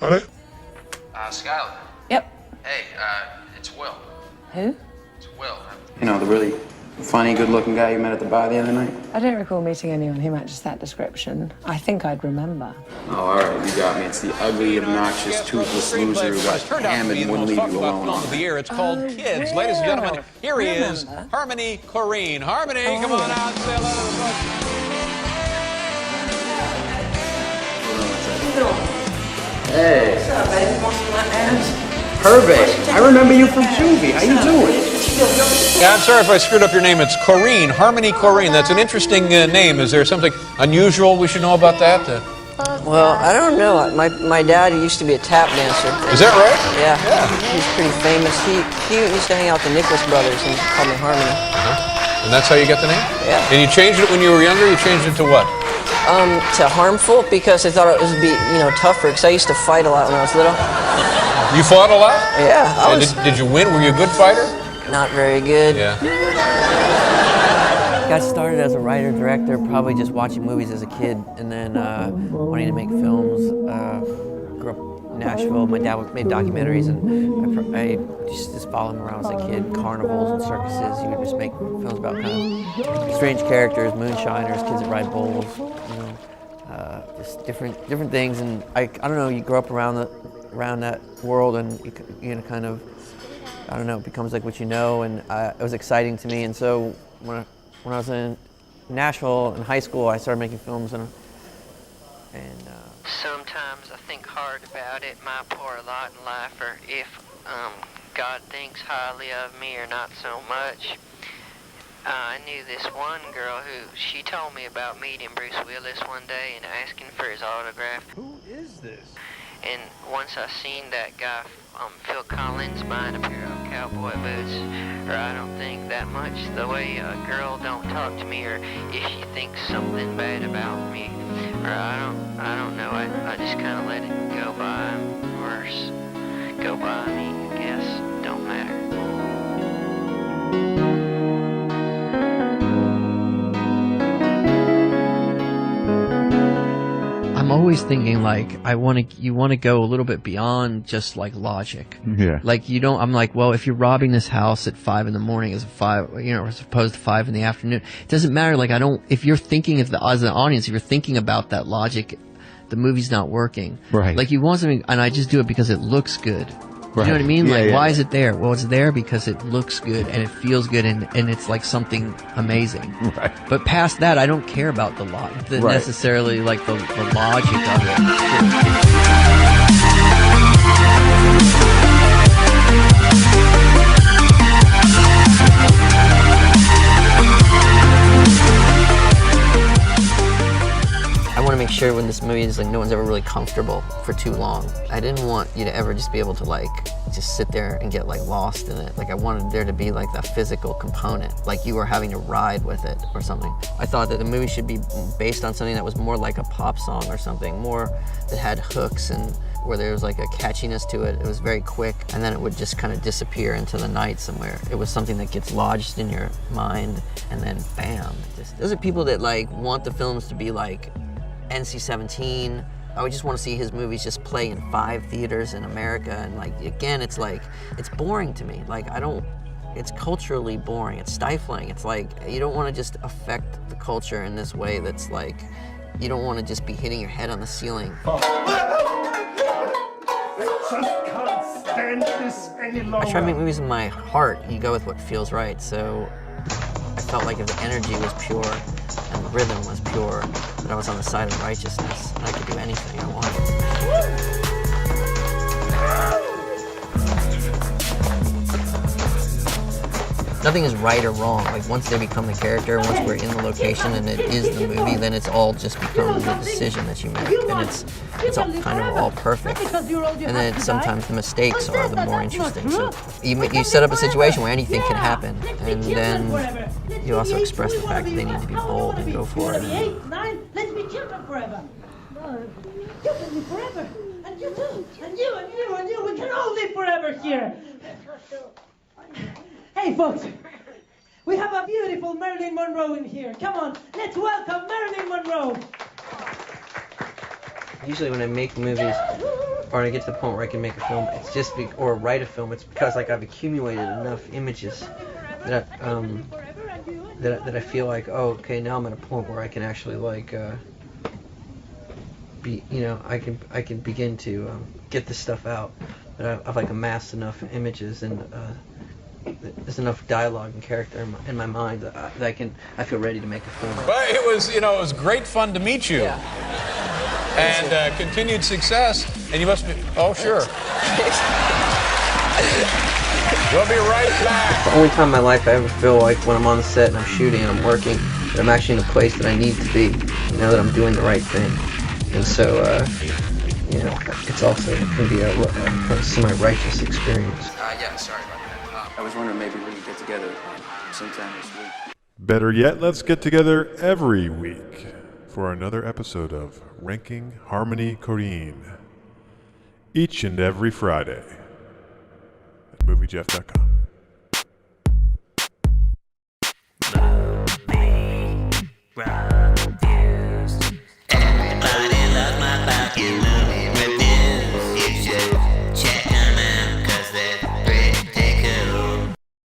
Honey? Skylar. Yep. Hey, it's Will. Who? It's Will. You know, the really funny, good-looking guy you met at the bar the other night? I don't recall meeting anyone who matches that description. I think I'd remember. Oh, all right, you got me. It's the ugly, obnoxious, toothless loser who got hammered and wouldn't leave you alone. Of the year. It's called Kids. Ladies and gentlemen, here he is, Harmony Korine. Harmony, come on out and say hello to the folks. Hey. What's up, baby? Want some lap dance? Perfect. I remember you from Juvie. How you doing? Yeah, I'm sorry if I screwed up your name. It's Korine, Harmony Korine. That's an interesting name. Is there something unusual we should know about that? Well, I don't know. My dad used to be a tap dancer. Is that right? Yeah. He's pretty famous. He used to hang out with the Nicholas brothers and called me Harmony. And that's how you got the name? Yeah. And you changed it when you were younger? You changed it to what? To harmful, because I thought it would be, tougher, because I used to fight a lot when I was little. You fought a lot? Yeah. Did you win? Were you a good fighter? Not very good. Yeah. Got started as a writer-director, probably just watching movies as a kid, and then wanting to make films. Grew up in Nashville. My dad made documentaries, and I used to just follow him around as a kid. Carnivals and circuses. He would just make films about kind of strange characters, moonshiners, kids that ride bulls, just different things. And I don't know. You grow up around that world, and you kind of, I don't know, it becomes like what you know, and it was exciting to me. And so when I was in Nashville in high school, I started making films, and Sometimes I think hard about it, might pour a lot in life, or if God thinks highly of me or not so much. I knew this one girl who, she told me about meeting Bruce Willis one day and asking for his autograph. Who is this? And once I seen that guy, Phil Collins, buying a pair of cowboy boots, or I don't think that much the way a girl don't talk to me, or if she thinks something bad about me, or I don't know, I just kind of let it go by, or go by me, I guess, don't matter. I'm always thinking like you want to go a little bit beyond just like logic. Yeah. Like I'm like, well, if you're robbing this house at 5 a.m. as opposed to 5 p.m, it doesn't matter. Like if you're thinking as an audience, if you're thinking about that logic, the movie's not working. Right. Like you want something, and I just do it because it looks good. Right. You know what I mean? Yeah, like, yeah. why is it there? Well, it's there because it looks good and it feels good and it's like something amazing. Right. But past that, I don't care about the Right. necessarily like the logic of it. I want to make sure when this movie is like no one's ever really comfortable for too long. I didn't want you to ever just be able to like just sit there and get like lost in it. Like I wanted there to be like that physical component, like you were having to ride with it or something. I thought that the movie should be based on something that was more like a pop song or something, more that had hooks and where there was like a catchiness to it. It was very quick, and then it would just kind of disappear into the night somewhere. It was something that gets lodged in your mind, and then bam. Those are people that like want the films to be like NC-17. I would just want to see his movies just play in 5 theaters in America, and like again, it's like it's boring to me. Like it's culturally boring. It's stifling. It's like you don't want to just affect the culture in this way. That's like you don't want to just be hitting your head on the ceiling. I try to make movies in my heart. You go with what feels right. So I felt like if the energy was pure and the rhythm was pure, that I was on the side of righteousness and I could do anything I wanted. Nothing is right or wrong. Like once they become the character, once we're in the location and it is the movie, then it's all just becomes the decision that you make, and it's all kind of all perfect. And then sometimes the mistakes are the more interesting. So you set up a situation where anything can happen, and then you also express the fact that they need to be bold and go for it. 8, 9, let's be children forever. You can live forever, and you too, and you, we can all live forever here. Hey folks, we have a beautiful Marilyn Monroe in here. Come on, let's welcome Marilyn Monroe. Usually when I make movies, or I get to the point where I can make a film, it's just or write a film. It's because like I've accumulated enough images that that I feel like, oh, okay, now I'm at a point where I can actually like I can begin to get this stuff out. That I've like amassed enough images and there's enough dialogue and character in my mind that I feel ready to make a film. But it was great fun to meet you. And continued success. And you must be, oh, sure. We'll be right back. The only time in my life I ever feel like when I'm on the set and I'm shooting and I'm working, that I'm actually in a place that I need to be, that I'm doing the right thing. And so, it's also can be a semi-righteous experience. Yeah, sorry about that. I was wondering maybe we could get together sometime this week. Better yet, let's get together every week for another episode of Ranking Harmony Korine. Each and every Friday at MovieJeff.com.